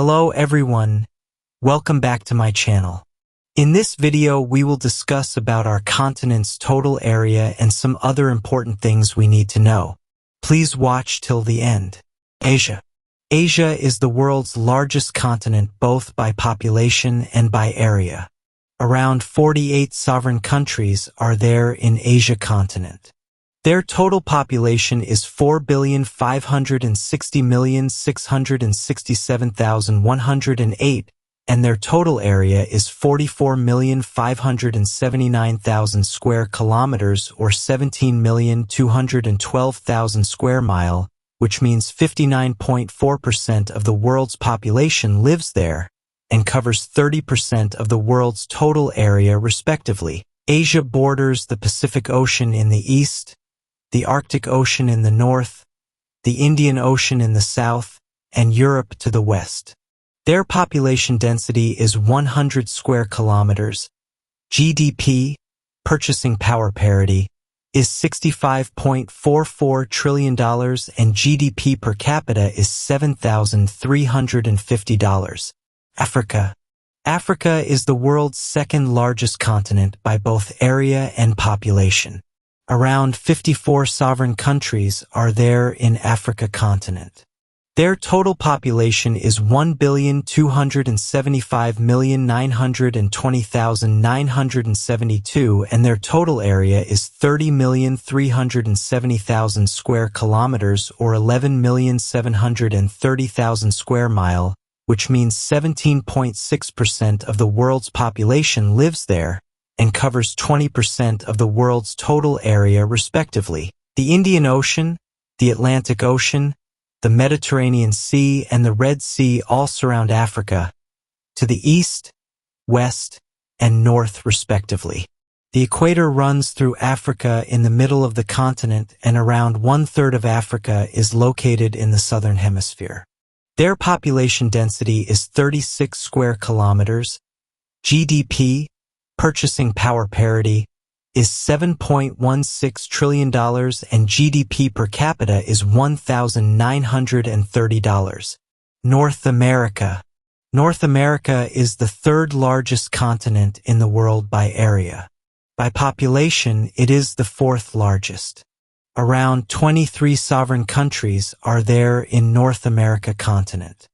Hello everyone, welcome back to my channel. In this video we will discuss about our continent's total area and some other important things we need to know. Please watch till the end. Asia. Asia is the world's largest continent both by population and by area. Around 48 sovereign countries are there in Asia continent. Their total population is 4,560,667,108, and their total area is 44,579,000 square kilometers or 17,212,000 square mile, which means 59.4% of the world's population lives there and covers 30% of the world's total area respectively. Asia borders the Pacific Ocean in the east, the Arctic Ocean in the north, the Indian Ocean in the south, and Europe to the west. Their population density is 100 square kilometers. GDP, purchasing power parity, is $65.44 trillion and GDP per capita is $7,350. Africa. Africa is the world's second largest continent by both area and population. Around 54 sovereign countries are there in Africa continent. Their total population is 1,275,920,972 and their total area is 30,370,000 square kilometers or 11,730,000 square mile, which means 17.6% of the world's population lives there and covers 20% of the world's total area respectively. The Indian Ocean, the Atlantic Ocean, the Mediterranean Sea, and the Red Sea all surround Africa, to the east, west, and north respectively. The equator runs through Africa in the middle of the continent, and around 1/3 of Africa is located in the Southern Hemisphere. Their population density is 36 square kilometers. GDP, purchasing power parity, is $7.16 trillion and GDP per capita is $1,930. North America. North America is the third largest continent in the world by area. By population, it is the fourth largest. Around 23 sovereign countries are there in North America continent.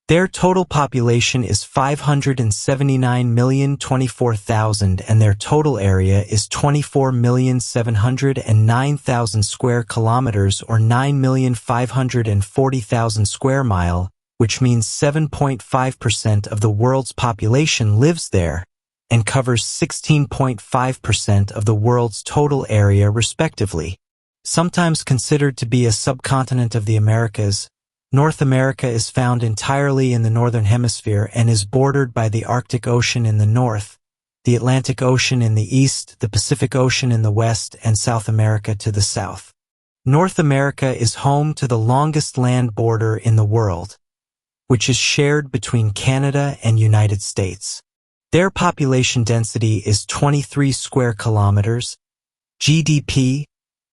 Their total population is 579,024,000 and their total area is 24,709,000 square kilometers or 9,540,000 square mile, which means 7.5% of the world's population lives there and covers 16.5% of the world's total area respectively. Sometimes considered to be a subcontinent of the Americas, North America is found entirely in the Northern Hemisphere and is bordered by the Arctic Ocean in the north, the Atlantic Ocean in the east, the Pacific Ocean in the west, and South America to the south. North America is home to the longest land border in the world, which is shared between Canada and United States. Their population density is 23 square kilometers. GDP,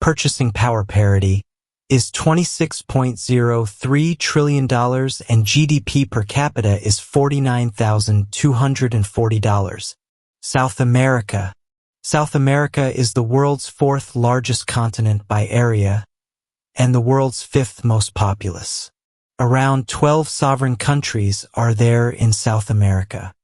purchasing power parity, is $26.03 trillion and GDP per capita is $49,240. South America. South America is the world's fourth largest continent by area and the world's fifth most populous. Around 12 sovereign countries are there in South America.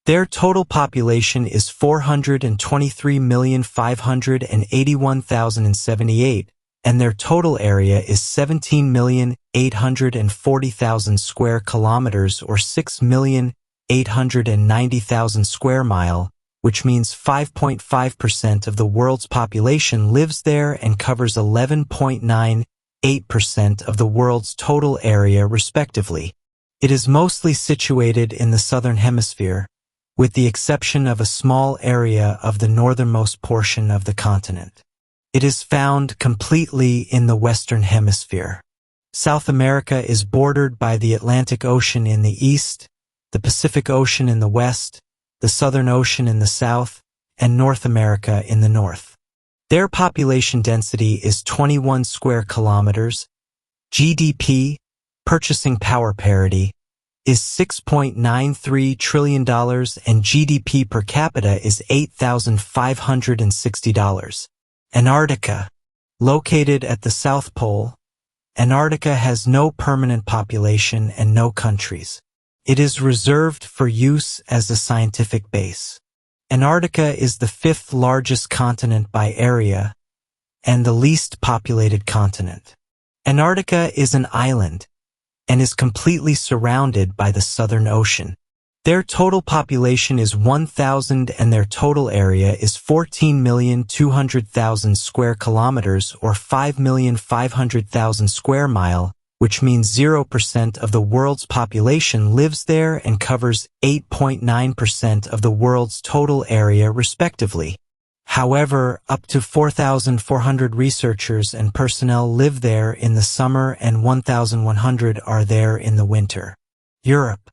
Their total population is 423,581,078 and their total area is 17,840,000 square kilometers or 6,890,000 square mile, which means 5.5% of the world's population lives there and covers 11.98% of the world's total area respectively. It is mostly situated in the Southern Hemisphere, with the exception of a small area of the northernmost portion of the continent. It is found completely in the Western Hemisphere. South America is bordered by the Atlantic Ocean in the east, the Pacific Ocean in the west, the Southern Ocean in the south, and North America in the north. Their population density is 21 square kilometers. GDP, purchasing power parity, is $6.93 trillion and GDP per capita is $8,560. Antarctica. Located at the South Pole, Antarctica has no permanent population and no countries. It is reserved for use as a scientific base. Antarctica is the fifth largest continent by area and the least populated continent. Antarctica is an island and is completely surrounded by the Southern Ocean. Their total population is 1,000 and their total area is 14,200,000 square kilometers or 5,500,000 square mile, which means 0% of the world's population lives there and covers 8.9% of the world's total area respectively. However, up to 4,400 researchers and personnel live there in the summer and 1,100 are there in the winter. Europe.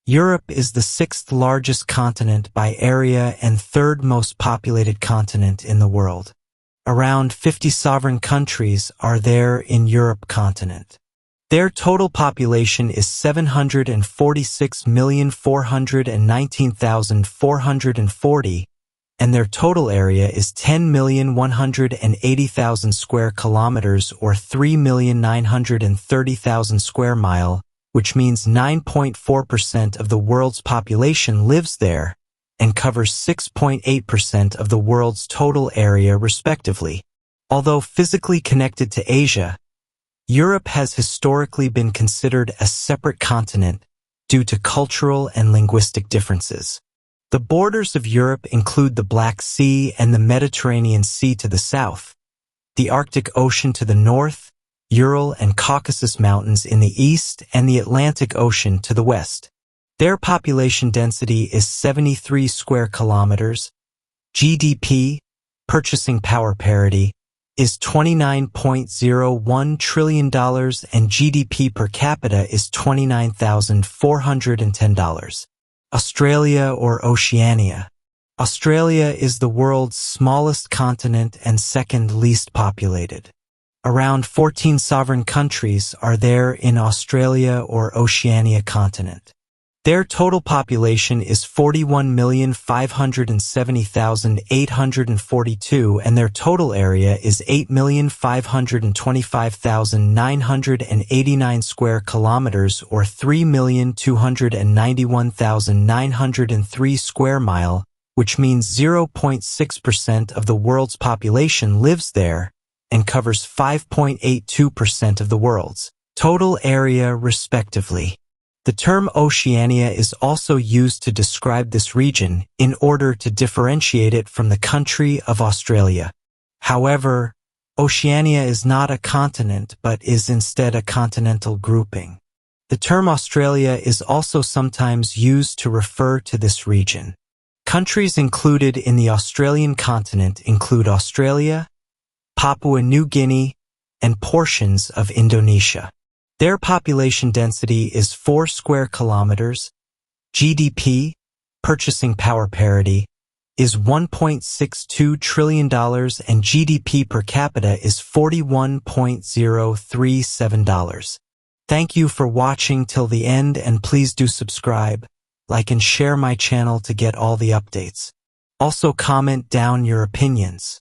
Europe is the sixth largest continent by area and third most populated continent in the world. Around 50 sovereign countries are there in Europe continent. Their total population is 746,419,440, and their total area is 10,180,000 square kilometers or 3,930,000 square mile, which means 9.4% of the world's population lives there and covers 6.8% of the world's total area respectively. Although physically connected to Asia, Europe has historically been considered a separate continent due to cultural and linguistic differences. The borders of Europe include the Black Sea and the Mediterranean Sea to the south, the Arctic Ocean to the north, Ural and Caucasus Mountains in the east, and the Atlantic Ocean to the west. Their population density is 73 square kilometers. GDP, purchasing power parity, is $29.01 trillion and GDP per capita is $29,410. Australia or Oceania. Australia is the world's smallest continent and second least populated. Around 14 sovereign countries are there in Australia or Oceania continent. Their total population is 41,570,842 and their total area is 8,525,989 square kilometers or 3,291,903 square mile, which means 0.6% of the world's population lives there and covers 5.82% of the world's total area respectively. The term Oceania is also used to describe this region in order to differentiate it from the country of Australia. However, Oceania is not a continent but is instead a continental grouping. The term Australia is also sometimes used to refer to this region. Countries included in the Australian continent include Australia, Papua New Guinea, and portions of Indonesia. Their population density is 4 square kilometers. GDP, purchasing power parity, is $1.62 trillion and GDP per capita is $41.037. Thank you for watching till the end and please do subscribe, like and share my channel to get all the updates. Also comment down your opinions.